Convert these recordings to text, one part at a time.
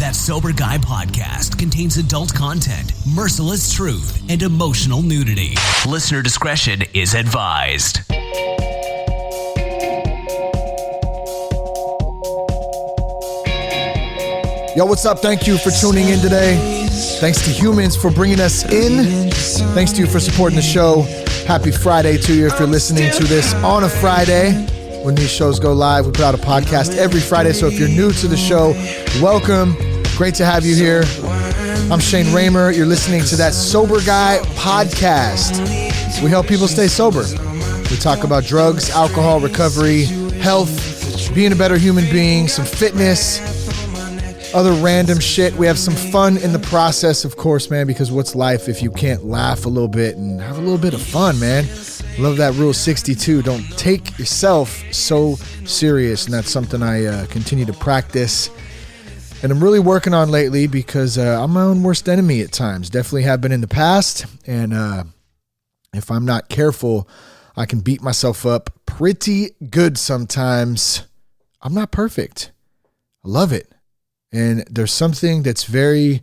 That Sober Guy podcast contains adult content, merciless truth, and emotional nudity. Listener discretion is advised. Yo, what's up? Thank you for tuning in today. Thanks to Humans for bringing us in. Thanks to you for supporting the show. Happy Friday to you if you're listening to this on a Friday. When these shows go live, we put out a podcast every Friday. So if you're new to the show, welcome. Great to have you here. I'm Shane Raymer. You're listening to That Sober Guy podcast. We help people stay sober. We talk about drugs, alcohol, recovery, health, being a better human being, some fitness, other random shit. We have some fun in the process, of course, man, because what's life if you can't laugh a little bit and have a little bit of fun, man? Love that rule 62. Don't take yourself so serious. And that's something I continue to practice. And I'm really working on lately because I'm my own worst enemy at times. Definitely have been in the past. And if I'm not careful, I can beat myself up pretty good sometimes. I'm not perfect. I love it. And there's something that's very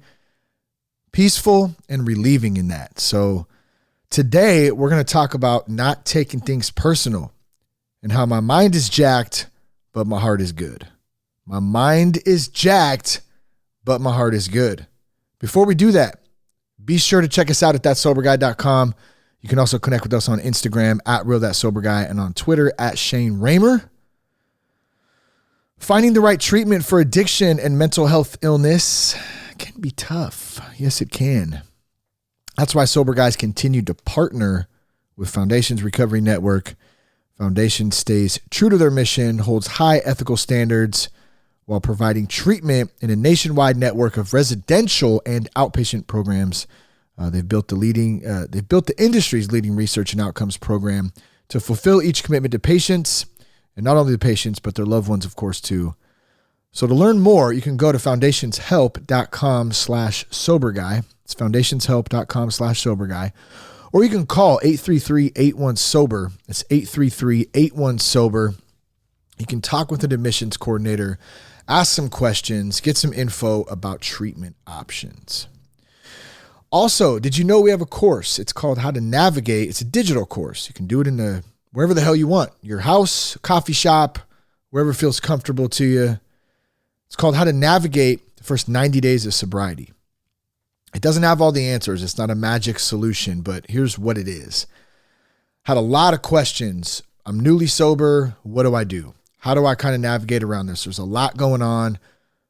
peaceful and relieving in that. So today, we're going to talk about not taking things personal and how my mind is jacked, but my heart is good. My mind is jacked, but my heart is good. Before we do that, be sure to check us out at thatsoberguy.com. You can also connect with us on Instagram at @realthatsoberguy and on Twitter at Shane Raymer. Finding the right treatment for addiction and mental health illness can be tough. Yes, it can. That's why Sober Guys continue to partner with Foundation's Recovery Network. Foundation stays true to their mission, holds high ethical standards while providing treatment in a nationwide network of residential and outpatient programs. They've built the industry's leading research and outcomes program to fulfill each commitment to patients, and not only the patients, but their loved ones, of course, too. So to learn more, you can go to foundationshelp.com/soberguy. It's foundationshelp.com/soberguy. Or you can call 833-81-SOBER. It's 833-81-SOBER. You can talk with an admissions coordinator, ask some questions, get some info about treatment options. Also, did you know we have a course? It's called How to Navigate. It's a digital course. You can do it in wherever the hell you want. Your house, coffee shop, wherever feels comfortable to you. It's called How to Navigate the First 90 Days of Sobriety. It doesn't have all the answers. It's not a magic solution, but here's what it is. Had a lot of questions. I'm newly sober. What do I do? How do I kind of navigate around this? There's a lot going on.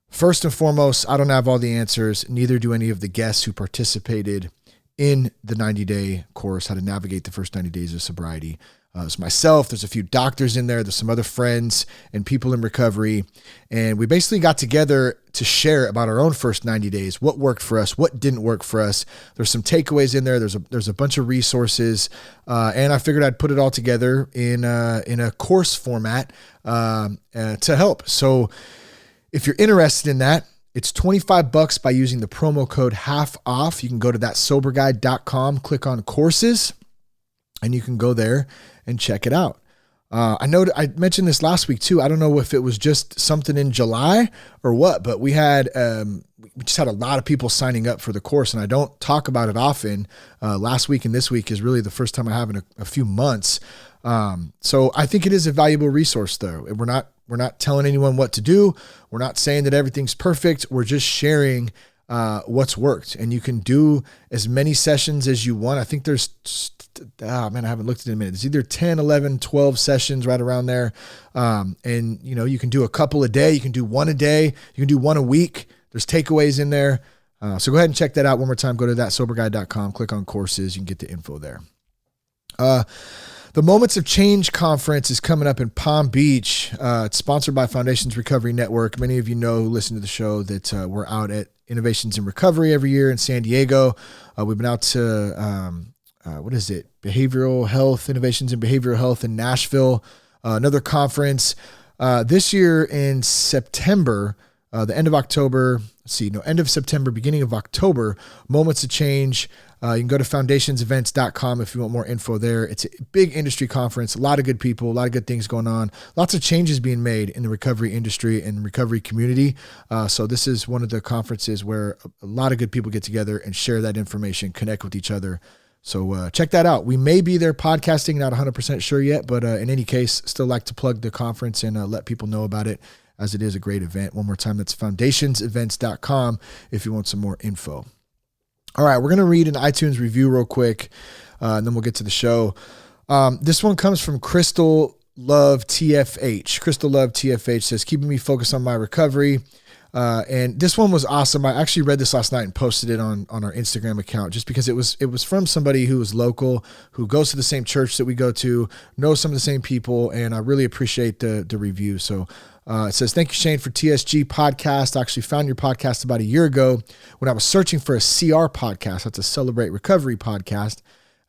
First and foremost, I don't have all the answers. Neither do any of the guests who participated in the 90-day course, How to Navigate the First 90 Days of Sobriety. It's myself. There's a few doctors in there. There's some other friends and people in recovery. And we basically got together to share about our own first 90 days, what worked for us, what didn't work for us. There's some takeaways in there. There's a bunch of resources. And I figured I'd put it all together in a course format to help. So if you're interested in that, it's $25 by using the promo code HALF-OFF. You can go to thatsoberguy.com, click on courses, and you can go there and check it out. I know I mentioned this last week too. I don't know if it was just something in July or what, but we just had a lot of people signing up for the course, and I don't talk about it often. Last week and this week is really the first time I have in a few months. So I think it is a valuable resource though. We're not telling anyone what to do. We're not saying that everything's perfect. We're just sharing what's worked, and you can do as many sessions as you want. I think there's, I haven't looked at it in a minute. It's either 10, 11, 12 sessions right around there. And you can do a couple a day. You can do one a day. You can do one a week. There's takeaways in there. So go ahead and check that out one more time. Go to thatsoberguy.com, click on courses. You can get the info there. The Moments of Change conference is coming up in Palm Beach. It's sponsored by Foundation's Recovery Network. Many of you know who listen to the show that we're out at Innovations in Recovery every year in San Diego. We've been out to, Behavioral Health, Innovations in Behavioral Health in Nashville. Another conference. This year in September, the end of October, end of September, beginning of October, Moments of Change. You can go to foundationsevents.com if you want more info there. It's a big industry conference, a lot of good people, a lot of good things going on, lots of changes being made in the recovery industry and recovery community. So this is one of the conferences where a lot of good people get together and share that information, connect with each other. So check that out. We may be there podcasting, not 100% sure yet, but in any case, still like to plug the conference and let people know about it, as it is a great event. One more time, that's foundationsevents.com if you want some more info. All right, we're going to read an iTunes review real quick, and then we'll get to the show. This one comes from Crystal Love TFH. Crystal Love TFH says, keeping me focused on my recovery. And this one was awesome. I actually read this last night and posted it on our Instagram account, just because it was from somebody who was local, who goes to the same church that we go to, knows some of the same people, and I really appreciate the review. So it says, thank you, Shane, for TSG podcast. I actually found your podcast about a year ago when I was searching for a CR podcast. That's a Celebrate Recovery podcast.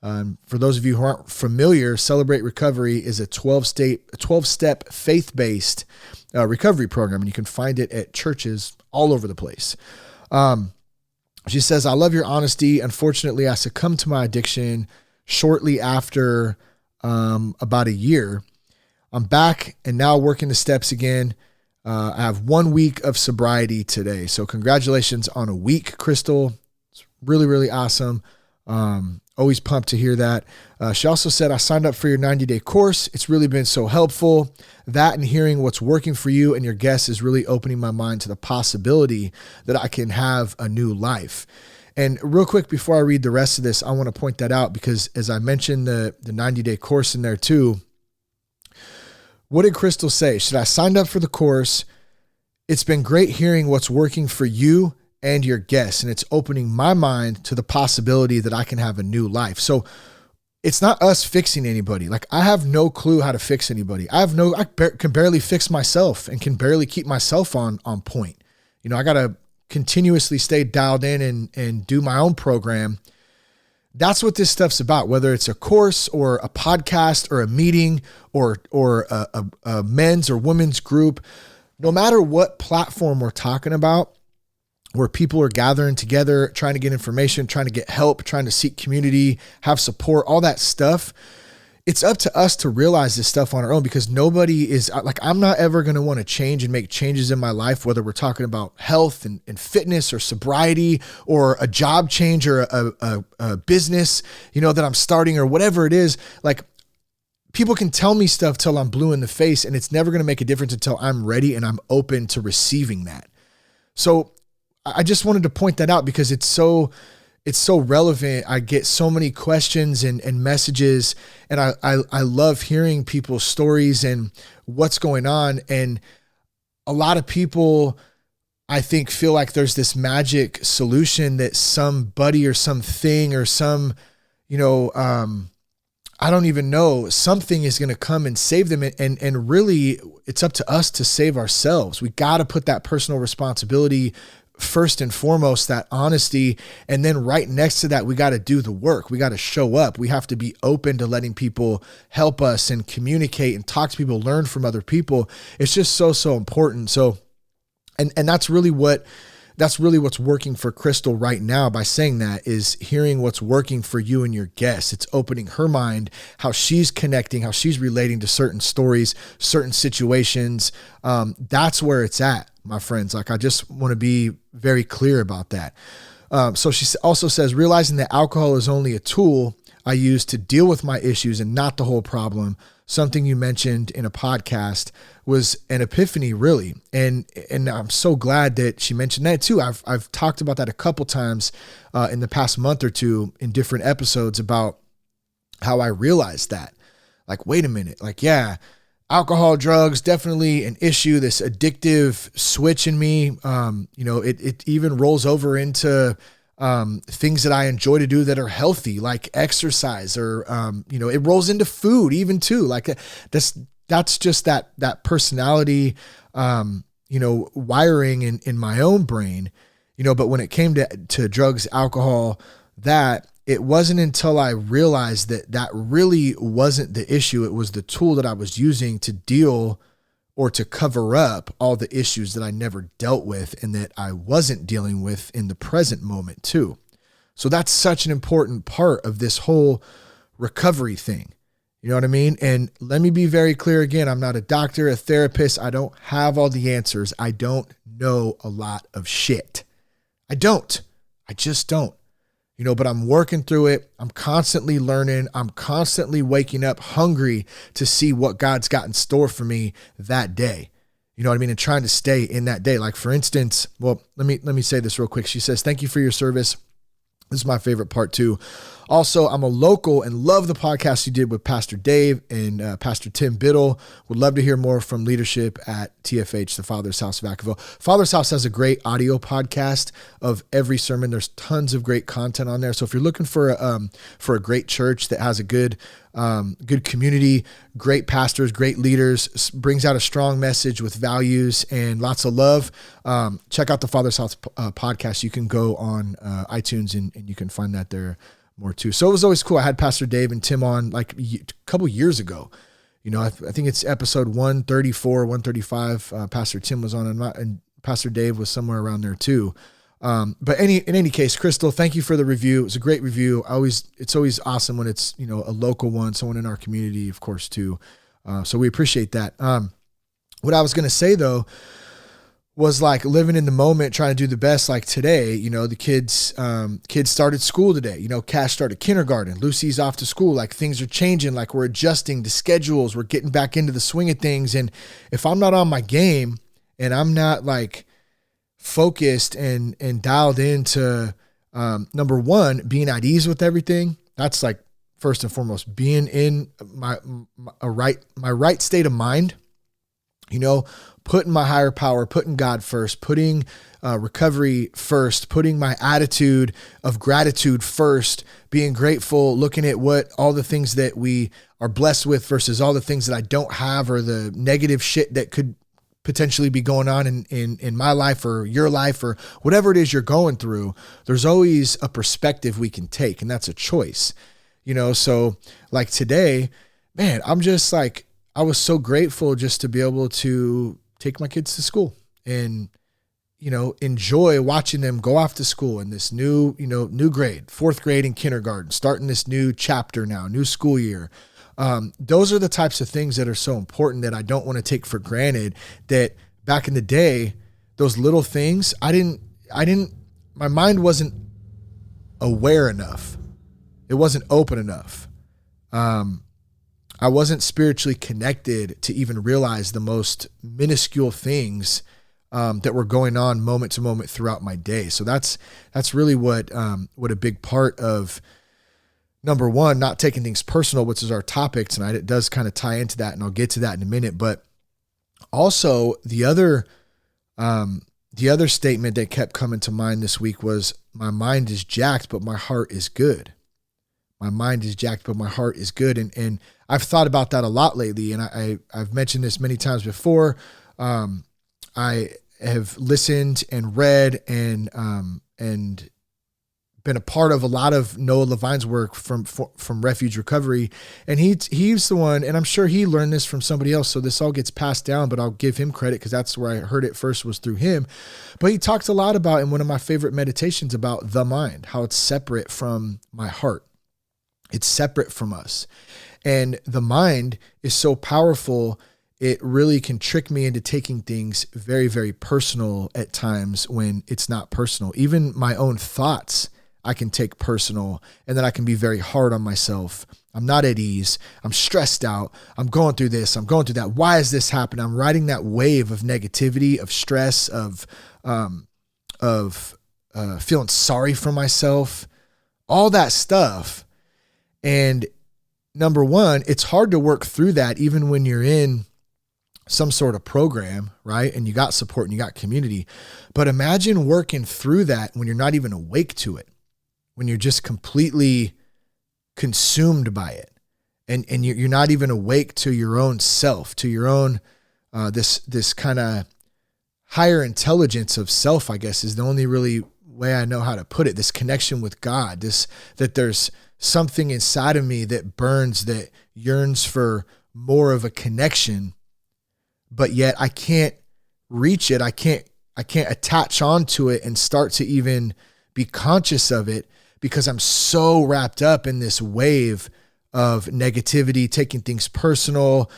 For those of you who aren't familiar, Celebrate Recovery is a 12-step faith-based recovery program, and you can find it at churches all over the place. She says, I love your honesty. Unfortunately, I succumbed to my addiction shortly after about a year. I'm back and now working the steps again. I have 1 week of sobriety today. So congratulations on a week, Crystal. It's really, really awesome. Always pumped to hear that. She also said, I signed up for your 90-day course. It's really been so helpful. That and hearing what's working for you and your guests is really opening my mind to the possibility that I can have a new life. And real quick, before I read the rest of this, I want to point that out, because as I mentioned the 90-day course in there too, what did Crystal say? She said, I signed up for the course. It's been great hearing what's working for you and your guests, and it's opening my mind to the possibility that I can have a new life. So it's not us fixing anybody. Like, I have no clue how to fix anybody. I can barely fix myself and can barely keep myself on point. You know, I got to continuously stay dialed in and do my own program. That's what this stuff's about, whether it's a course or a podcast or a meeting or a men's or women's group. No matter what platform we're talking about, where people are gathering together, trying to get information, trying to get help, trying to seek community, have support, all that stuff, it's up to us to realize this stuff on our own, because nobody is like, I'm not ever going to want to change and make changes in my life, whether we're talking about health and fitness or sobriety or a job change or a business, that I'm starting or whatever it is. Like, people can tell me stuff till I'm blue in the face, and it's never going to make a difference until I'm ready and I'm open to receiving that. So I just wanted to point that out, because it's so relevant. I get so many questions and messages, and I love hearing people's stories and what's going on. And a lot of people, I think, feel like there's this magic solution that somebody or something or some, I don't even know, something is going to come and save them. And really, it's up to us to save ourselves. We got to put that personal responsibility first and foremost, that honesty. And then right next to that, we got to do the work. We got to show up. We have to be open to letting people help us and communicate and talk to people, learn from other people. It's just so important. So, and that's really what's working for Crystal right now. By saying that, is hearing what's working for you and your guests. It's opening her mind, how she's connecting, how she's relating to certain stories, certain situations. That's where it's at, my friends. Like, I just want to be very clear about that. So she also says, realizing that alcohol is only a tool I use to deal with my issues and not the whole problem. Something you mentioned in a podcast was an epiphany, really. And I'm so glad that she mentioned that too. I've talked about that a couple times in the past month or two in different episodes about how I realized that. Like, wait a minute. Like, yeah, alcohol, drugs, definitely an issue, this addictive switch in me. It even rolls over into things that I enjoy to do that are healthy, like exercise, or, it rolls into food even too. Like, that's just that personality, wiring in my own brain, but when it came to drugs, alcohol, that it wasn't until I realized that really wasn't the issue. It was the tool that I was using to deal or to cover up all the issues that I never dealt with and that I wasn't dealing with in the present moment too. So that's such an important part of this whole recovery thing. You know what I mean? And let me be very clear again. I'm not a doctor, a therapist. I don't have all the answers. I don't know a lot of shit. I just don't. But I'm working through it. I'm constantly learning. I'm constantly waking up hungry to see what God's got in store for me that day. You know what I mean? And trying to stay in that day. Like for instance, well, let me say this real quick. She says, "Thank you for your service." This is my favorite part too. Also, I'm a local and love the podcast you did with Pastor Dave and Pastor Tim Biddle. Would love to hear more from leadership at TFH, the Father's House of Vacaville. Father's House has a great audio podcast of every sermon. There's tons of great content on there. So if you're looking for a great church that has a good community, great pastors, great leaders, brings out a strong message with values and lots of love, check out the Father's House podcast. You can go on iTunes and you can find that there more too. So it was always cool. I had Pastor Dave and Tim on like a couple years ago. I think it's episode 134, 135. Pastor Tim was on and Pastor Dave was somewhere around there too. But in any case, Crystal, thank you for the review. It was a great review. It's always awesome when it's, a local one, someone in our community, of course, too. So we appreciate that. What I was going to say though, was like living in the moment, trying to do the best. Like today, the kids started school today, Cash started kindergarten, Lucy's off to school. Like things are changing. Like we're adjusting to schedules. We're getting back into the swing of things. And if I'm not on my game and I'm not like focused and dialed into, number one, being at ease with everything. That's like first and foremost, being in my right state of mind, putting my higher power, putting God first, putting recovery first, putting my attitude of gratitude first, being grateful, looking at what all the things that we are blessed with versus all the things that I don't have, or the negative shit that could potentially be going on in my life or your life or whatever it is you're going through. There's always a perspective we can take, and that's a choice, So like today, man, I'm just like, I was so grateful just to be able to take my kids to school and, enjoy watching them go off to school in this new grade, 4th grade in kindergarten, starting this new chapter now, new school year. Those are the types of things that are so important that I don't want to take for granted. That back in the day, those little things, my mind wasn't aware enough. It wasn't open enough. I wasn't spiritually connected to even realize the most minuscule things that were going on moment to moment throughout my day. So that's really what a big part of, number one, not taking things personal, which is our topic tonight. It does kind of tie into that, and I'll get to that in a minute. But also the other statement that kept coming to mind this week was, my mind is jacked, but my heart is good. My mind is jacked, but my heart is good. And I've thought about that a lot lately. And I've mentioned this many times before. I have listened and read and been a part of a lot of Noah Levine's work from Refuge Recovery. And he's the one, and I'm sure he learned this from somebody else. So this all gets passed down, but I'll give him credit because that's where I heard it first, was through him. But he talks a lot about, in one of my favorite meditations, about the mind, how it's separate from my heart. It's separate from us. And the mind is so powerful. It really can trick me into taking things very, very personal at times when it's not personal. Even my own thoughts, I can take personal, and then I can be very hard on myself. I'm not at ease. I'm stressed out. I'm going through this. I'm going through that. Why is this happening? I'm riding that wave of negativity, of stress, of feeling sorry for myself, all that stuff. And number one, it's hard to work through that even when you're in some sort of program, right? And you got support and you got community. But imagine working through that when you're not even awake to it, when you're just completely consumed by it. And you're not even awake to your own self, to your own, this kind of higher intelligence of self, I guess, is the only really way I know how to put it. This connection with God, that there's something inside of me that burns, that yearns for more of a connection, but yet I can't reach it. I can't attach onto it and start to even be conscious of it, because I'm so wrapped up in this wave of negativity, taking things personal,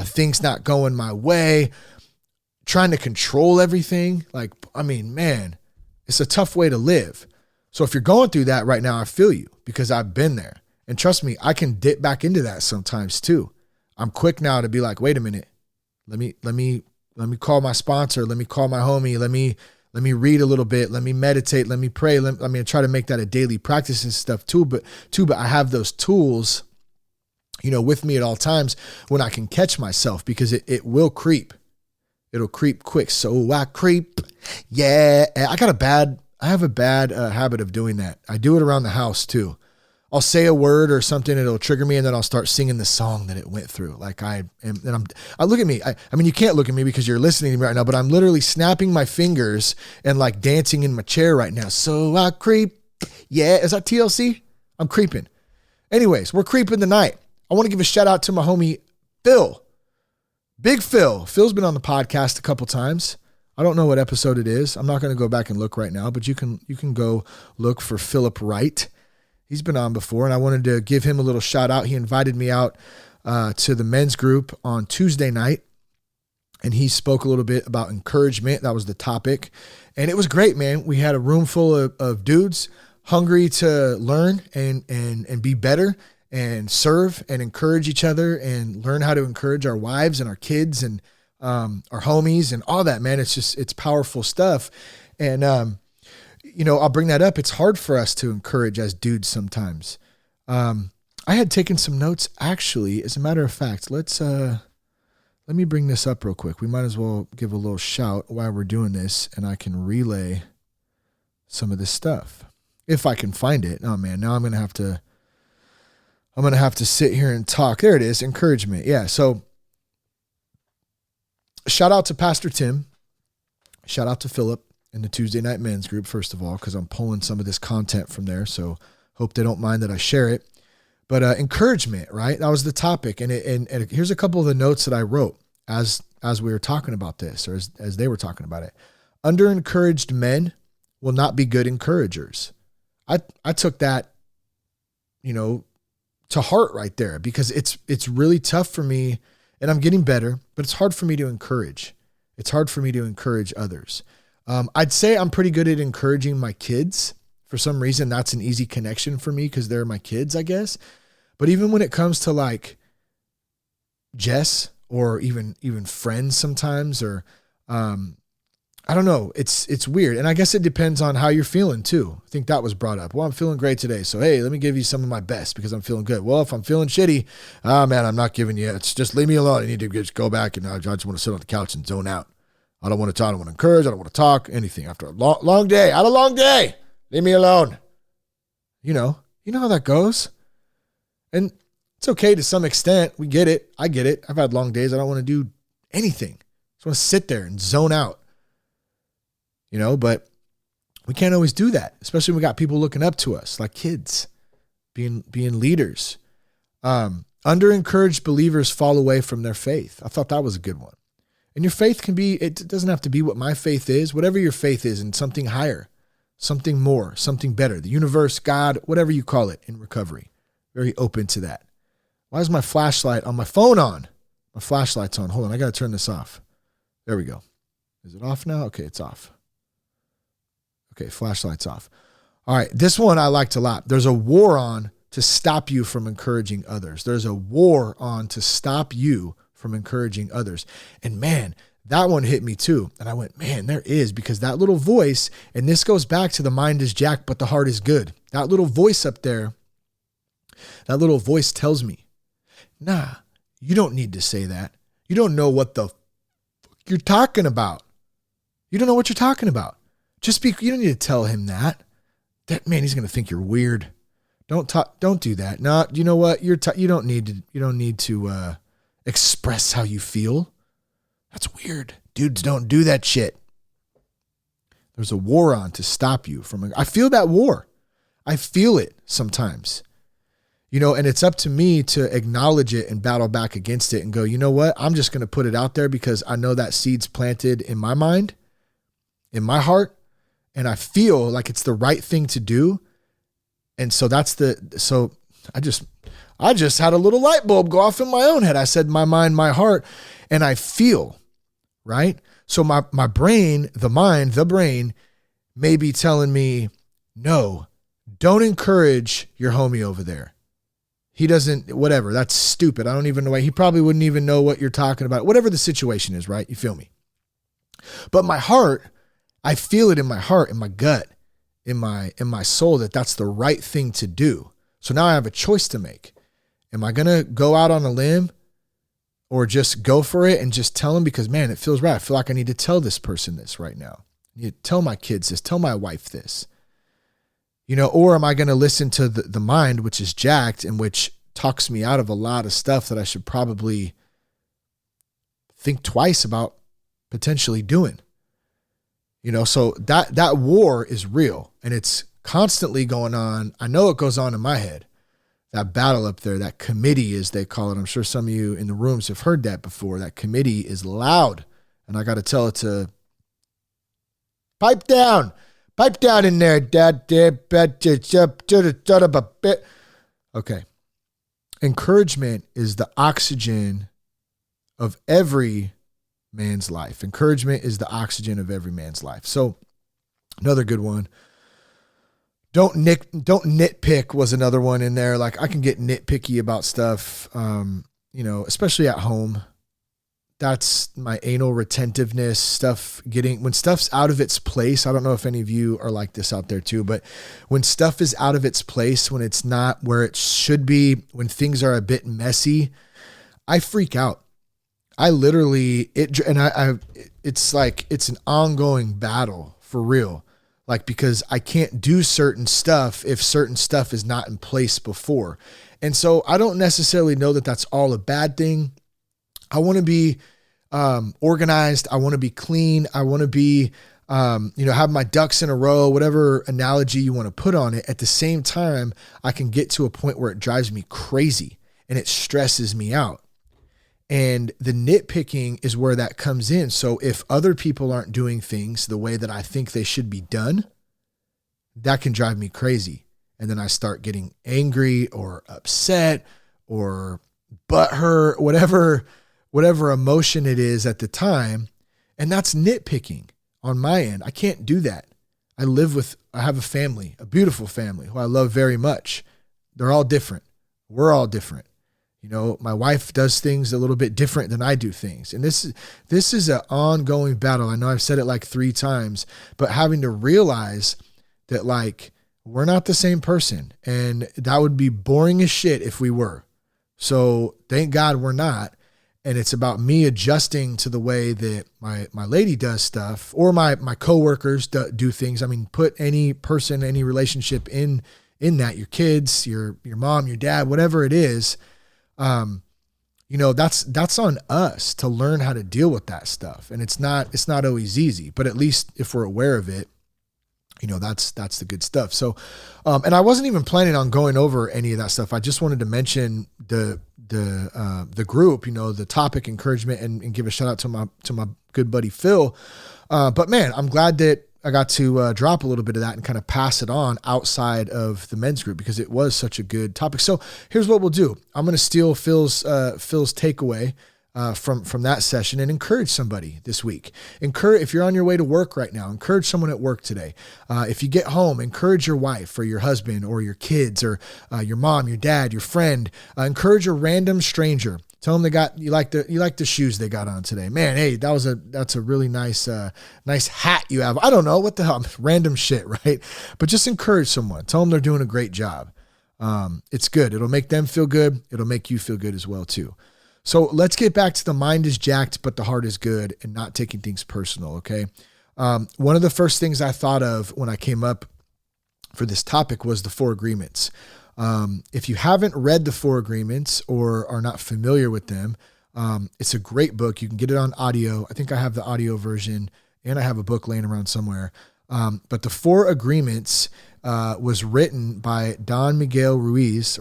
things not going my way, trying to control everything. Like, I mean, man, it's a tough way to live. So if you're going through that right now, I feel you because I've been there. And trust me, I can dip back into that sometimes too. I'm quick now to be like, wait a minute, let me call my sponsor. Let me call my homie. Let me read a little bit. Let me meditate. Let me pray. I try to make that a daily practice and stuff too. But I have those tools, with me at all times when I can catch myself, because it will creep. It'll creep quick. So I creep. Yeah. I have a bad habit of doing that. I do it around the house too. I'll say a word or something, it'll trigger me, and then I'll start singing the song that it went through. Like I look at me. I mean, you can't look at me because you're listening to me right now, but I'm literally snapping my fingers and like dancing in my chair right now. So I creep. Yeah. Is that TLC? I'm creeping. Anyways, we're creeping tonight. I want to give a shout out to my homie, Phil. Big Phil. Phil's been on the podcast a couple times. I don't know what episode it is. I'm not going to go back and look right now, but you can go look for Philip Wright. He's been on before, and I wanted to give him a little shout out. He invited me out to the men's group on Tuesday night, and he spoke a little bit about encouragement. That was the topic, and it was great, man. We had a room full of dudes hungry to learn and be better and serve and encourage each other and learn how to encourage our wives and our kids and our homies and all that, man. It's powerful stuff. And, I'll bring that up. It's hard for us to encourage as dudes sometimes. I had taken some notes, actually. As a matter of fact, let me bring this up real quick. We might as well give a little shout while we're doing this, and I can relay some of this stuff if I can find it. Oh man, now I'm going to have to sit here and talk. There it is. Encouragement. Yeah. So shout out to Pastor Tim. Shout out to Philip and the Tuesday Night Men's Group, first of all, because I'm pulling some of this content from there. So hope they don't mind that I share it. But encouragement, right? That was the topic. And here's a couple of the notes that I wrote as we were talking about this, or as they were talking about it. Under-encouraged men will not be good encouragers. I took that, to heart right there, because it's really tough for me, and I'm getting better, but it's hard for me to encourage. It's hard for me to encourage others. I'd say I'm pretty good at encouraging my kids. For some reason, that's an easy connection for me because they're my kids, I guess. But even when it comes to like Jess or even friends sometimes, or I don't know, it's weird. And I guess it depends on how you're feeling too. I think that was brought up. Well, I'm feeling great today, so hey, let me give you some of my best because I'm feeling good. Well, if I'm feeling shitty, man, I'm not giving you, it's just leave me alone. I need to just go back and I just want to sit on the couch and zone out. I don't want to talk, I don't want to encourage, I don't want to talk, anything. After a long day, I had a long day. Leave me alone. You know how that goes. And it's okay to some extent. We get it. I get it. I've had long days. I don't want to do anything. I just want to sit there and zone out. But we can't always do that, especially when we got people looking up to us, like kids, being leaders. Under-encouraged believers fall away from their faith. I thought that was a good one. And your faith can be, it doesn't have to be what my faith is, whatever your faith is, and something higher, something more, something better, the universe, God, whatever you call it in recovery. Very open to that. Why is my flashlight on my phone on? My flashlight's on. Hold on, I got to turn this off. There we go. Is it off now? Okay, it's off. Okay, flashlight's off. All right, this one I liked a lot. There's a war on to stop you from encouraging others. There's a war on to stop you from encouraging others. And man, that one hit me too. And I went, man, there is, because that little voice, and this goes back to the mind is jacked, but the heart is good. That little voice up there, that little voice tells me, nah, you don't need to say that. You don't know what the fuck you're talking about. You don't know what you're talking about. You don't need to tell him that. That man, he's going to think you're weird. Don't do that. No, you know what? You don't need to express how you feel. That's weird. Dudes don't do that shit. There's a war on to stop you from, I feel that war. I feel it sometimes, and it's up to me to acknowledge it and battle back against it and go, you know what? I'm just going to put it out there because I know that seed's planted in my mind, in my heart, and I feel like it's the right thing to do. And so I just had a little light bulb go off in my own head. I said, my mind, my heart, and I feel, right? So my brain, the brain may be telling me, no, don't encourage your homie over there. He doesn't, whatever. That's stupid. I don't even know why. He probably wouldn't even know what you're talking about. Whatever the situation is, right? You feel me? But my heart, I feel it in my heart, in my gut, in my soul, that that's the right thing to do. So now I have a choice to make. Am I going to go out on a limb or just go for it and just tell them because, man, it feels right. I feel like I need to tell this person this right now. I need to tell my kids this, tell my wife this, or am I going to listen to the mind, which is jacked and which talks me out of a lot of stuff that I should probably think twice about potentially doing? So that war is real and it's constantly going on. I know it goes on in my head. That battle up there, that committee as they call it. I'm sure some of you in the rooms have heard that before. That committee is loud. And I got to tell it to pipe down in there, dad. Okay. Encouragement is the oxygen of every man's life. Encouragement is the oxygen of every man's life. So another good one. Don't nitpick was another one in there. Like I can get nitpicky about stuff, especially at home. That's my anal retentiveness stuff. When stuff's out of its place. I don't know if any of you are like this out there too, but when stuff is out of its place, when it's not where it should be, when things are a bit messy, I freak out. I literally, it's like, it's an ongoing battle for real. Like, because I can't do certain stuff if certain stuff is not in place before. And so I don't necessarily know that that's all a bad thing. I want to be organized. I want to be clean. I want to be, have my ducks in a row, whatever analogy you want to put on it. At the same time, I can get to a point where it drives me crazy and it stresses me out. And the nitpicking is where that comes in. So if other people aren't doing things the way that I think they should be done, that can drive me crazy. And then I start getting angry or upset or butthurt, whatever emotion it is at the time. And that's nitpicking on my end. I can't do that. I have a family, a beautiful family who I love very much. They're all different. We're all different. My wife does things a little bit different than I do things. And this is an ongoing battle. I know I've said it like 3 times, but having to realize that like, we're not the same person and that would be boring as shit if we were. So thank God we're not. And it's about me adjusting to the way that my lady does stuff or my coworkers do things. I mean, put any person, any relationship in that, your kids, your mom, your dad, whatever it is. That's on us to learn how to deal with that stuff. And it's not always easy, but at least if we're aware of it, that's the good stuff. So, and I wasn't even planning on going over any of that stuff. I just wanted to mention the group, the topic encouragement and give a shout out to my good buddy, Phil. But man, I'm glad that I got to drop a little bit of that and kind of pass it on outside of the men's group because it was such a good topic. So here's what we'll do. I'm going to steal Phil's takeaway from that session and encourage somebody this week. If you're on your way to work right now, encourage someone at work today. If you get home, encourage your wife or your husband or your kids or your mom, your dad, your friend. Encourage a random stranger. Tell them you like the shoes they got on today. Man, hey, that's a really nice hat you have. I don't know what the hell, random shit, right? But just encourage someone. Tell them they're doing a great job. It's good. It'll make them feel good. It'll make you feel good as well too. So let's get back to the mind is jacked, but the heart is good and not taking things personal. Okay. One of the first things I thought of when I came up for this topic was the 4 agreements. If you haven't read the 4 agreements or are not familiar with them, it's a great book. You can get it on audio. I think I have the audio version and I have a book laying around somewhere. But the 4 agreements, was written by Don Miguel Ruiz.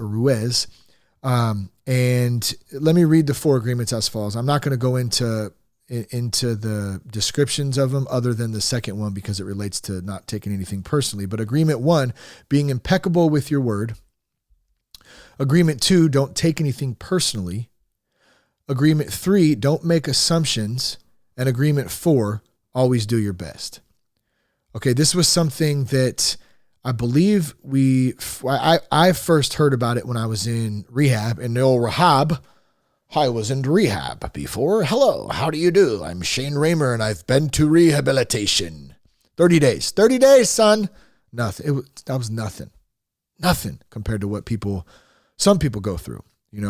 And let me read the 4 agreements as follows. I'm not going to go into, into the descriptions of them other than the second one because it relates to not taking anything personally. But agreement 1, being impeccable with your word. Agreement 2, don't take anything personally. Agreement 3, don't make assumptions. And agreement 4, always do your best. Okay, this was something that I believe I first heard about it when I was in rehab, in the old rehab. I was in rehab before. Hello, how do you do? I'm Shane Raymer, and I've been to rehabilitation. 30 days. 30 days, son. Nothing. That was nothing. Nothing compared to what some people go through,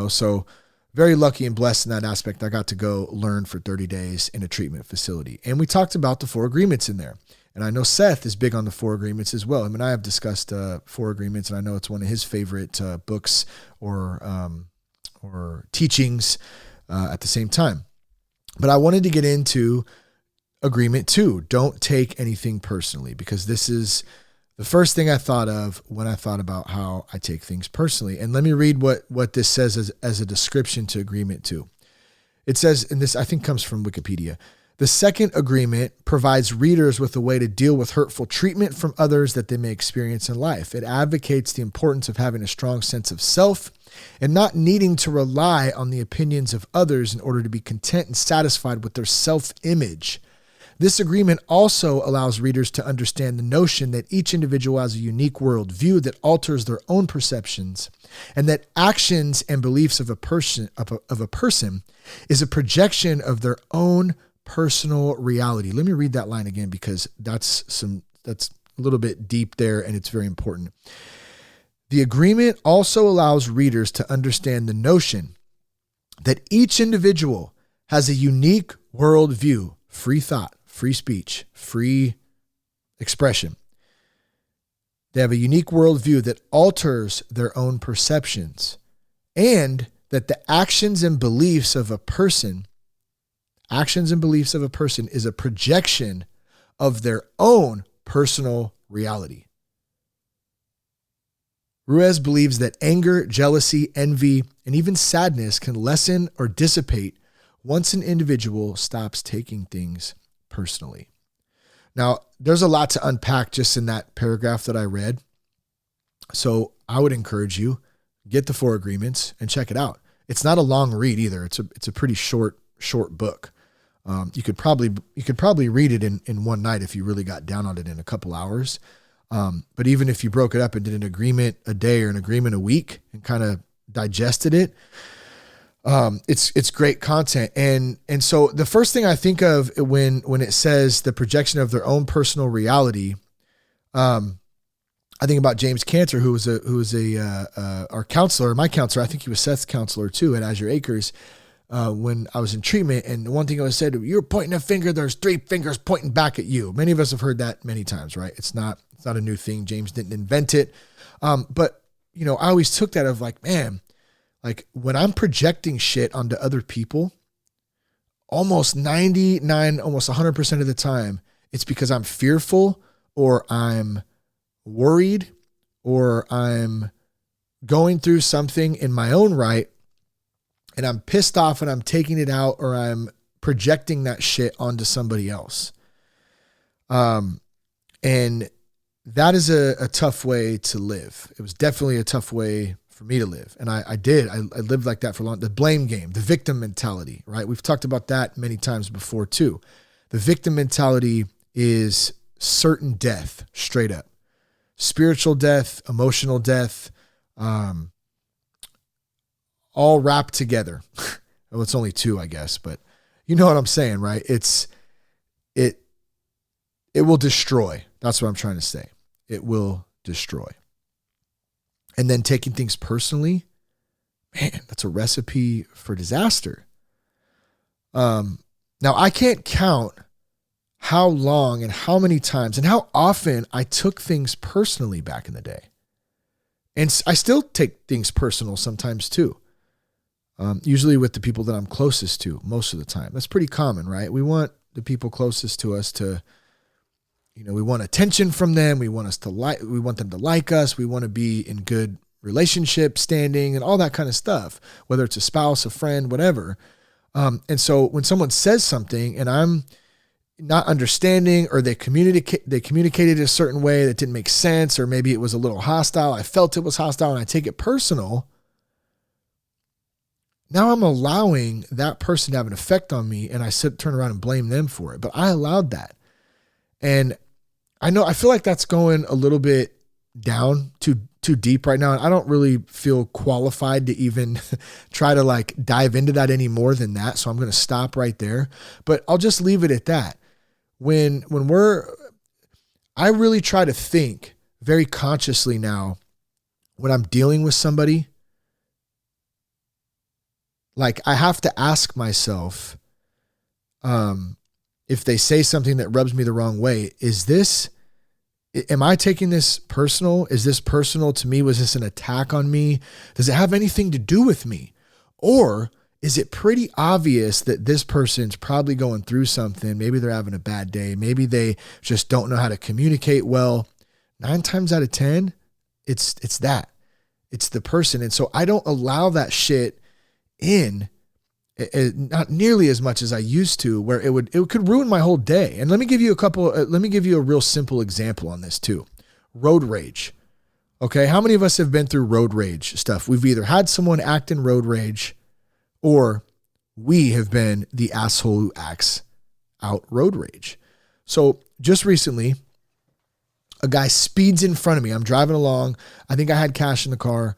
so very lucky and blessed in that aspect. I got to go learn for 30 days in a treatment facility. And we talked about the 4 agreements in there. And I know Seth is big on the 4 agreements as well. I mean, I have discussed 4 agreements, and I know it's one of his favorite books or teachings at the same time. But I wanted to get into agreement 2. Don't take anything personally, because this is the first thing I thought of when I thought about how I take things personally. And let me read what this says as a description to agreement 2. It says, and this I think comes from Wikipedia, the second agreement provides readers with a way to deal with hurtful treatment from others that they may experience in life. It advocates the importance of having a strong sense of self and not needing to rely on the opinions of others in order to be content and satisfied with their self-image. This agreement also allows readers to understand the notion that each individual has a unique worldview that alters their own perceptions, and that actions and beliefs of a person is a projection of their own personal reality. Let me read that line again, because that's a little bit deep there, and it's very important. The agreement also allows readers to understand the notion that each individual has a unique worldview, free thought, free speech, free expression. They have a unique worldview that alters their own perceptions, and that the actions and beliefs of a person is a projection of their own personal reality. Ruiz believes that anger, jealousy, envy, and even sadness can lessen or dissipate once an individual stops taking things personally. Now, there's a lot to unpack just in that paragraph that I read. So I would encourage you, get the 4 agreements and check it out. It's not a long read either. It's a pretty short book. You could probably read it in one night if you really got down on it in a couple hours. But even if you broke it up and did an agreement a day or an agreement a week and kind of digested it, it's great content. And so the first thing I think of when it says the projection of their own personal reality, I think about James Cantor, who was our counselor, my counselor. I think he was Seth's counselor too at Azure Acres. When I was in treatment, and one thing I was said, you're pointing a finger, there's 3 fingers pointing back at you. Many of us have heard that many times, right? It's not a new thing. James didn't invent it. But I always took that of like, man, like when I'm projecting shit onto other people, almost 100% of the time, it's because I'm fearful or I'm worried or I'm going through something in my own right, and I'm pissed off and I'm taking it out, or I'm projecting that shit onto somebody else. And that is a tough way to live. It was definitely a tough way for me to live. And I lived like that for a long time. The blame game, the victim mentality, right? We've talked about that many times before too. The victim mentality is certain death, straight up. Spiritual death, emotional death, all wrapped together. Well, it's only 2, I guess, but you know what I'm saying, right? It will destroy. That's what I'm trying to say. It will destroy. And then taking things personally, man, that's a recipe for disaster. Now I can't count how long and how many times and how often I took things personally back in the day. And I still take things personal sometimes too. Usually with the people that I'm closest to most of the time. That's pretty common, right? We want the people closest to us to, we want attention from them. We want them to like us. We want to be in good relationship standing and all that kind of stuff, whether it's a spouse, a friend, whatever. And so when someone says something and I'm not understanding, or they communicated a certain way that didn't make sense, or maybe it was a little hostile, I felt it was hostile and I take it personal. Now I'm allowing that person to have an effect on me, and I turn around and blame them for it. But I allowed that. And I feel like that's going a little bit down too deep right now. And I don't really feel qualified to even try to like dive into that any more than that. So I'm going to stop right there, but I'll just leave it at that. I really try to think very consciously now when I'm dealing with somebody. Like, I have to ask myself, if they say something that rubs me the wrong way, am I taking this personal? Is this personal to me? Was this an attack on me? Does it have anything to do with me? Or is it pretty obvious that this person's probably going through something? Maybe they're having a bad day. Maybe they just don't know how to communicate well. 9 times out of 10, it's the person. And so I don't allow that shit in, not nearly as much as I used to, where it could ruin my whole day. And let me give you a real simple example on this too. Road rage. Okay. How many of us have been through road rage stuff? We've either had someone act in road rage, or we have been the asshole who acts out road rage. So just recently, a guy speeds in front of me. I'm driving along. I think I had cash in the car.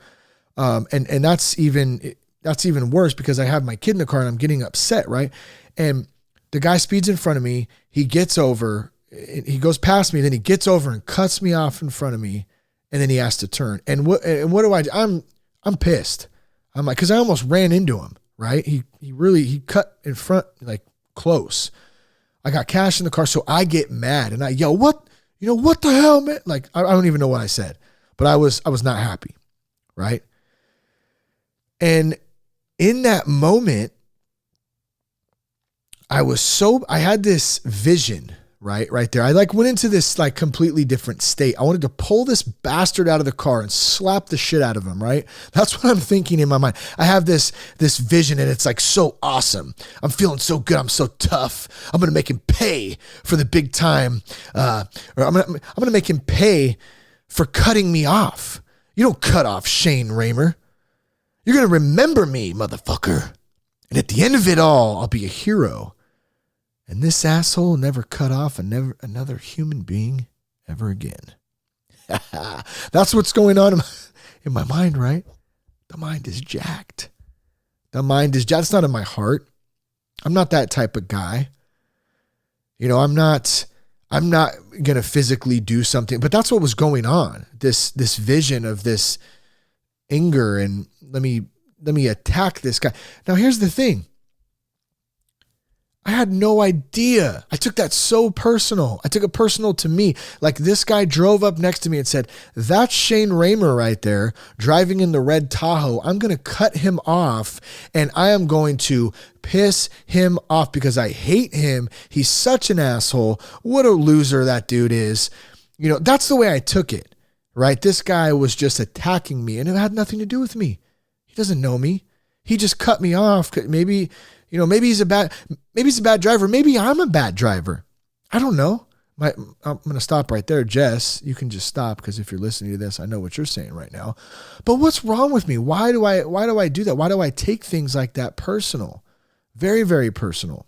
And that's even worse because I have my kid in the car and I'm getting upset, right? And the guy speeds in front of me. He gets over, he goes past me, then he gets over and cuts me off in front of me, and then he has to turn. And what do I do? I'm pissed. I'm like, cause I almost ran into him, right? He cut in front, like close. I got cash in the car, so I get mad and I yell, what the hell, man? Like, I don't even know what I said, but I was not happy, right? And in that moment, I had this vision, right there. I went into this completely different state. I wanted to pull this bastard out of the car and slap the shit out of him, right? That's what I'm thinking in my mind. I have this vision and it's so awesome. I'm feeling so good. I'm so tough. I'm going to make him pay for the big time. Or I'm going to make him pay for cutting me off. You don't cut off Shane Raymer. You're going to remember me, motherfucker. And at the end of it all, I'll be a hero. And this asshole never cut off another human being ever again. That's what's going on in my mind, right? The mind is jacked. It's not in my heart. I'm not that type of guy. I'm not going to physically do something, but that's what was going on. This vision of this anger and let me attack this guy. Now here's the thing. I had no idea. I took that so personal. I took it personal to me. Like, this guy drove up next to me and said, that's Shane Raymer right there driving in the red Tahoe. I'm going to cut him off and I am going to piss him off because I hate him. He's such an asshole. What a loser that dude is. That's the way I took it, right? This guy was just attacking me and it had nothing to do with me. He doesn't know me. He just cut me off. Maybe he's a bad driver. Maybe I'm a bad driver. I don't know. I'm going to stop right there. Jess, you can just stop because if you're listening to this, I know what you're saying right now. But what's wrong with me? Why do I do that? Why do I take things like that personal? Very, very personal.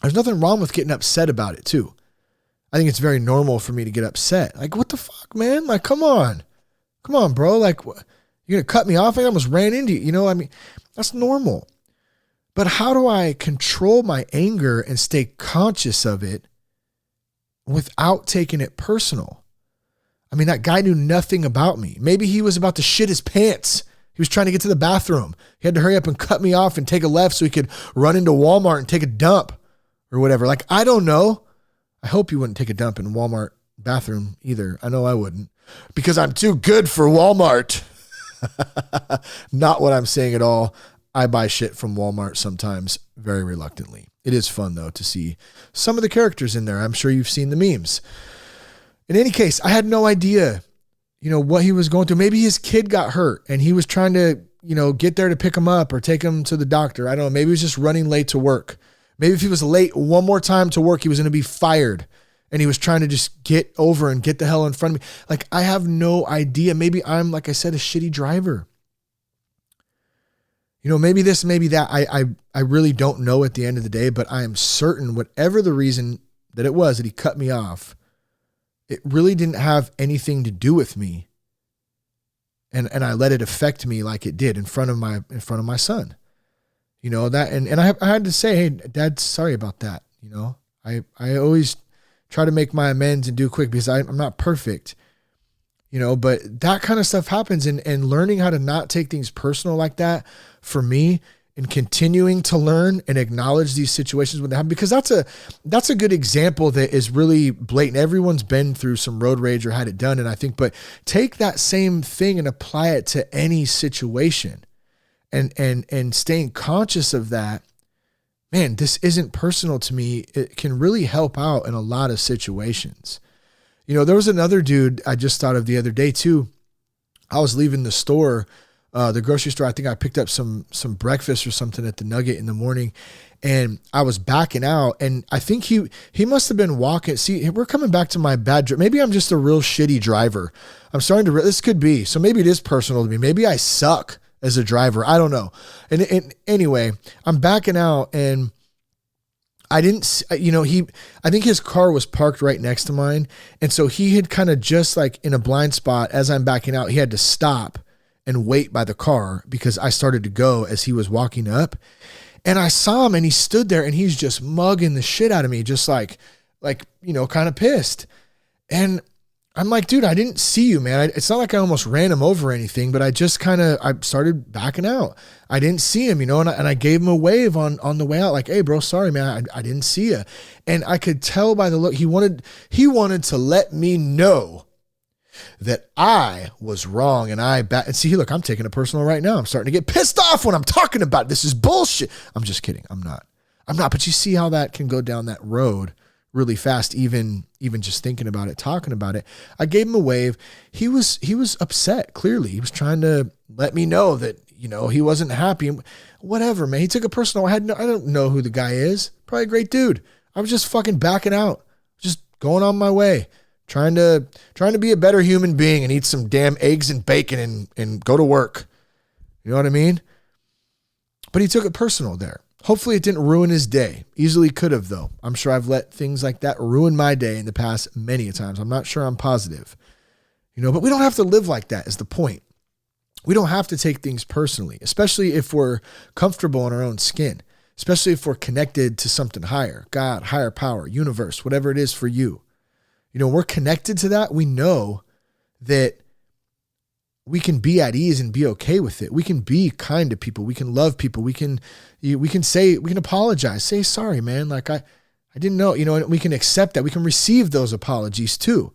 There's nothing wrong with getting upset about it too. I think it's very normal for me to get upset. Like, what the fuck, man? Like, come on, bro. Like, you're going to cut me off? I almost ran into you. That's normal. But how do I control my anger and stay conscious of it without taking it personal? That guy knew nothing about me. Maybe he was about to shit his pants. He was trying to get to the bathroom. He had to hurry up and cut me off and take a left so he could run into Walmart and take a dump or whatever. Like, I don't know. I hope you wouldn't take a dump in Walmart bathroom either. I know I wouldn't because I'm too good for Walmart. Not what I'm saying at all. I buy shit from Walmart sometimes very reluctantly. It is fun though to see some of the characters in there. I'm sure you've seen the memes. In any case, I had no idea, what he was going through. Maybe his kid got hurt and he was trying to get there to pick him up or take him to the doctor. I don't know. Maybe he was just running late to work. Maybe if he was late one more time to work, he was going to be fired and he was trying to just get over and get the hell in front of me. Like, I have no idea. Maybe I'm, like I said, a shitty driver. Maybe this, maybe that. I really don't know at the end of the day, but I am certain whatever the reason that it was that he cut me off, it really didn't have anything to do with me. And I let it affect me like it did in front of my son. That, and I had to say, hey, Dad, sorry about that. I always try to make my amends and do quick because I'm not perfect, but that kind of stuff happens, and learning how to not take things personal like that for me, and continuing to learn and acknowledge these situations when they happen, because that's a good example that is really blatant. Everyone's been through some road rage or had it done. And I think, but take that same thing and apply it to any situation, and staying conscious of that. Man, this isn't personal to me. It can really help out in a lot of situations. There was another dude I just thought of the other day too. I was leaving the store, the grocery store. I think I picked up some breakfast or something at the Nugget in the morning, and I was backing out, and I think he must have been walking. See, we're coming back to my bad. Maybe I'm just a real shitty driver. I'm starting to, this could be. So maybe it is personal to me. Maybe I suck as a driver. I don't know. And anyway, I'm backing out, and I didn't, I think his car was parked right next to mine. And so he had kind of just like in a blind spot as I'm backing out, he had to stop and wait by the car because I started to go as he was walking up. And I saw him, and he stood there, and he's just mugging the shit out of me, just like, kind of pissed. And I'm like, dude, I didn't see you, man. It's not like I almost ran him over or anything, but I just I started backing out. I didn't see him, and I gave him a wave on the way out, like, hey bro, sorry, man. I didn't see you. And I could tell by the look, he wanted to let me know that I was wrong. And see, look, I'm taking it personal right now. I'm starting to get pissed off when I'm talking about it. This is bullshit. I'm just kidding. I'm not, but you see how that can go down that road really fast, even just thinking about it, talking about it. I gave him a wave. He was upset. Clearly he was trying to let me know that, he wasn't happy. Whatever, man. He took it personal. I don't know who the guy is. Probably a great dude. I was just fucking backing out, just going on my way, trying to be a better human being and eat some damn eggs and bacon and go to work. You know what I mean? But he took it personal there. Hopefully it didn't ruin his day. Easily could have, though. I'm sure I've let things like that ruin my day in the past many a times. I'm not sure I'm positive, but we don't have to live like that is the point. We don't have to take things personally, especially if we're comfortable in our own skin, especially if we're connected to something higher, God, higher power, universe, whatever it is for you. We're connected to that. We know that we can be at ease and be okay with it. We can be kind to people. We can love people. We can apologize, say, sorry, man. Like I didn't know, and we can accept that. We can receive those apologies too.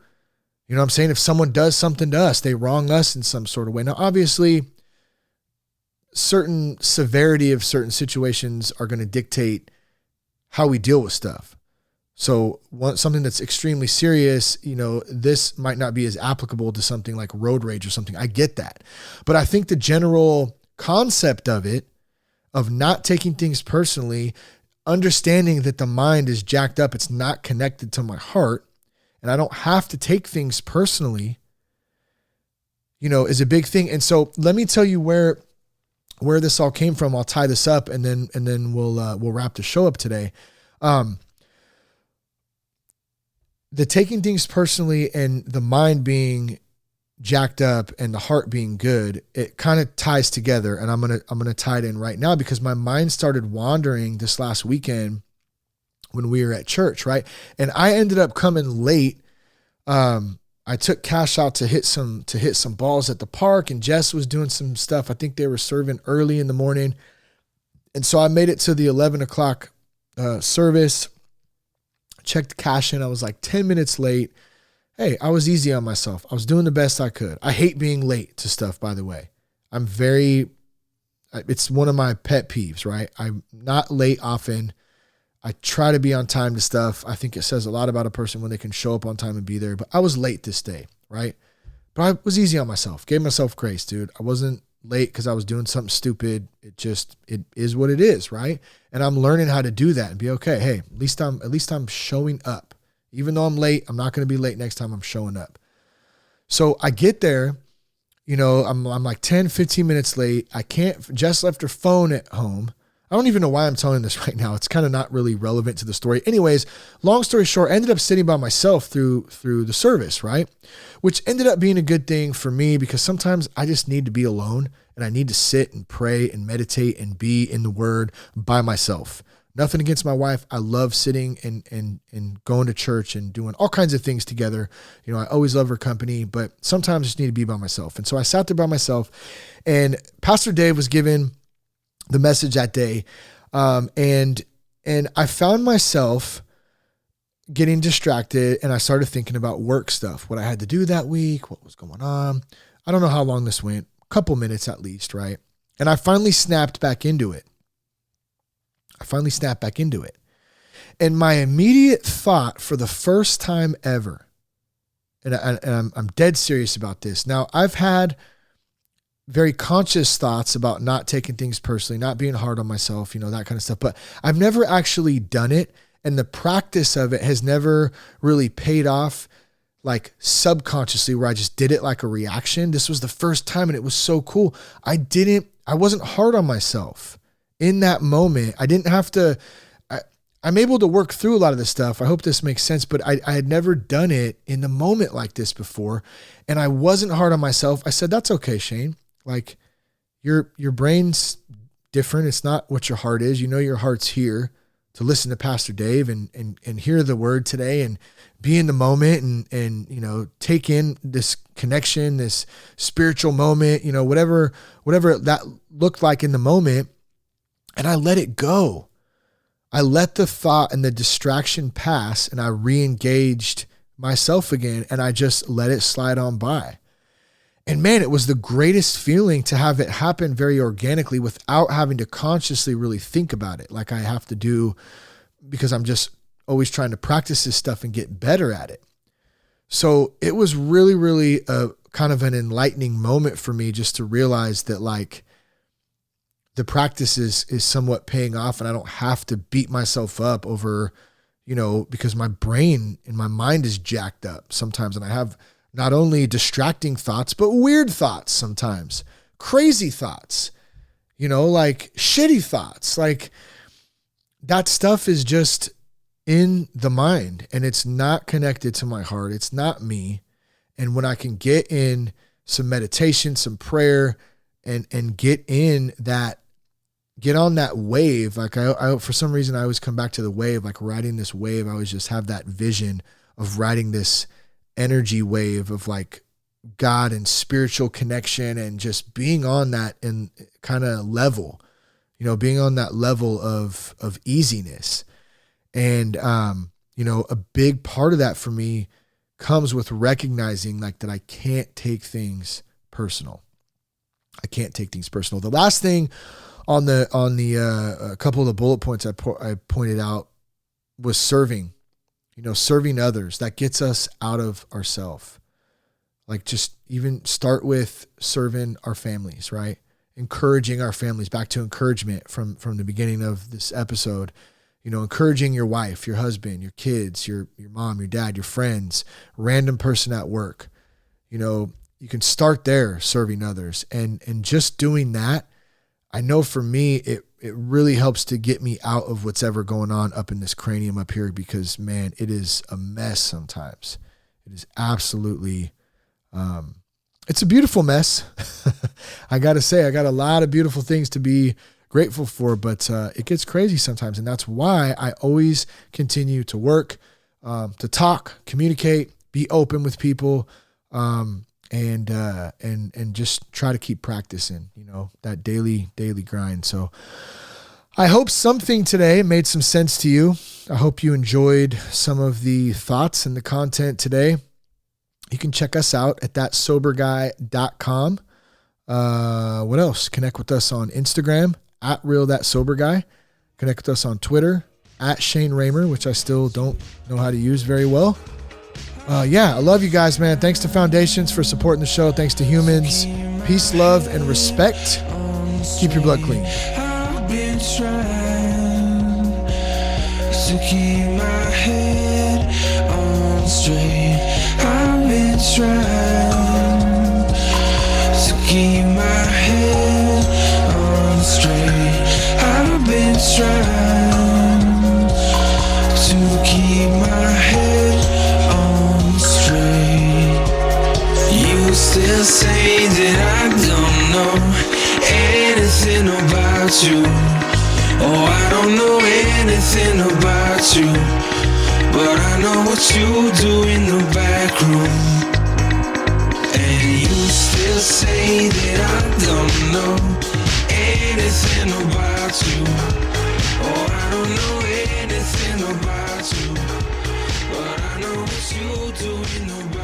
You know what I'm saying? If someone does something to us, they wrong us in some sort of way. Now, obviously, certain severity of certain situations are going to dictate how we deal with stuff. So something that's extremely serious, this might not be as applicable to something like road rage or something. I get that. But I think the general concept of it, of not taking things personally, understanding that the mind is jacked up, it's not connected to my heart, and I don't have to take things personally, is a big thing. And so let me tell you where this all came from. I'll tie this up and then we'll wrap the show up today. The taking things personally and the mind being jacked up and the heart being good, it kind of ties together. And I'm going to tie it in right now because my mind started wandering this last weekend when we were at church. Right. And I ended up coming late. I took Cash out to hit some balls at the park, and Jess was doing some stuff. I think they were serving early in the morning. And so I made it to the 11 o'clock service. Checked Cash in. I was like 10 minutes late. Hey, I was easy on myself. I was doing the best I could. I hate being late to stuff, by the way. It's one of my pet peeves, right? I'm not late often. I try to be on time to stuff. I think it says a lot about a person when they can show up on time and be there, but I was late this day, right? But I was easy on myself. Gave myself grace, dude. I wasn't late because I was doing something stupid. It is what it is, right? And I'm learning how to do that and be okay. Hey, at least I'm showing up. Even though I'm late, I'm not going to be late next time. I'm showing up. So I get there, I'm like 10, 15 minutes late. Jess left her phone at home. I don't even know why I'm telling this right now. It's kind of not really relevant to the story. Anyways, long story short, I ended up sitting by myself through the service, right? Which ended up being a good thing for me because sometimes I just need to be alone and I need to sit and pray and meditate and be in the word by myself. Nothing against my wife. I love sitting and going to church and doing all kinds of things together. I always love her company, but sometimes I just need to be by myself. And so I sat there by myself, and Pastor Dave was giving the message that day. And I found myself getting distracted, and I started thinking about work stuff, what I had to do that week, what was going on. I don't know how long this went, a couple minutes at least, right? And I finally snapped back into it. And my immediate thought for the first time ever, and I'm dead serious about this. Now, I've had very conscious thoughts about not taking things personally, not being hard on myself, that kind of stuff. But I've never actually done it. And the practice of it has never really paid off like subconsciously where I just did it like a reaction. This was the first time and it was so cool. I wasn't hard on myself in that moment. I didn't have to, I'm able to work through a lot of this stuff. I hope this makes sense, but I had never done it in the moment like this before. And I wasn't hard on myself. I said, that's okay, Shane. Like your brain's different. It's not what your heart is. Your heart's here to listen to Pastor Dave and hear the word today and be in the moment and take in this connection, this spiritual moment, whatever that looked like in the moment. And I let it go. I let the thought and the distraction pass, and I re-engaged myself again, and I just let it slide on by. And man, it was the greatest feeling to have it happen very organically without having to consciously really think about it like I have to do, because I'm just always trying to practice this stuff and get better at it. So it was really, really a kind of an enlightening moment for me just to realize that like the practice is somewhat paying off, and I don't have to beat myself up over, because my brain and my mind is jacked up sometimes. And I have not only distracting thoughts, but weird thoughts sometimes, crazy thoughts, like shitty thoughts. Like that stuff is just in the mind and it's not connected to my heart. It's not me. And when I can get in some meditation, some prayer, and get on that wave. Like I for some reason I always come back to the wave, like riding this wave. I always just have that vision of riding this energy wave of like God and spiritual connection and just being on that and kind of level, being on that level of easiness. And, a big part of that for me comes with recognizing like that I can't take things personal. The last thing on the couple of the bullet points I pointed out was serving. Serving others. That gets us out of ourselves. Like just even start with serving our families, right? Encouraging our families, back to encouragement from the beginning of this episode. Encouraging your wife, your husband, your kids, your mom, your dad, your friends, random person at work. You can start there serving others. And just doing that, I know for me, it really helps to get me out of what's ever going on up in this cranium up here, because man, it is a mess sometimes. It is absolutely, it's a beautiful mess. I got to say, I got a lot of beautiful things to be grateful for, but it gets crazy sometimes. And that's why I always continue to work, to talk, communicate, be open with people, and just try to keep practicing, that daily grind. So I hope something today made some sense to you. I hope you enjoyed some of the thoughts and the content today. You can check us out at thatsoberguy.com. What else? Connect with us on Instagram at realthatsoberguy. Connect with us on Twitter at Shane Raymer, which I still don't know how to use very well. I love you guys, man. Thanks to Foundations for supporting the show. Thanks to Humans. Peace, love, and respect. Keep your blood clean. I've been trying to keep my head on straight. I've been trying to keep my head on straight. I've been trying to keep my head on straight. You still say that I don't know anything about you. Oh, I don't know anything about you, but I know what you do in the back room. And you still say that I don't know anything about you. Oh, I don't know anything about you, but I know what you do in the back room.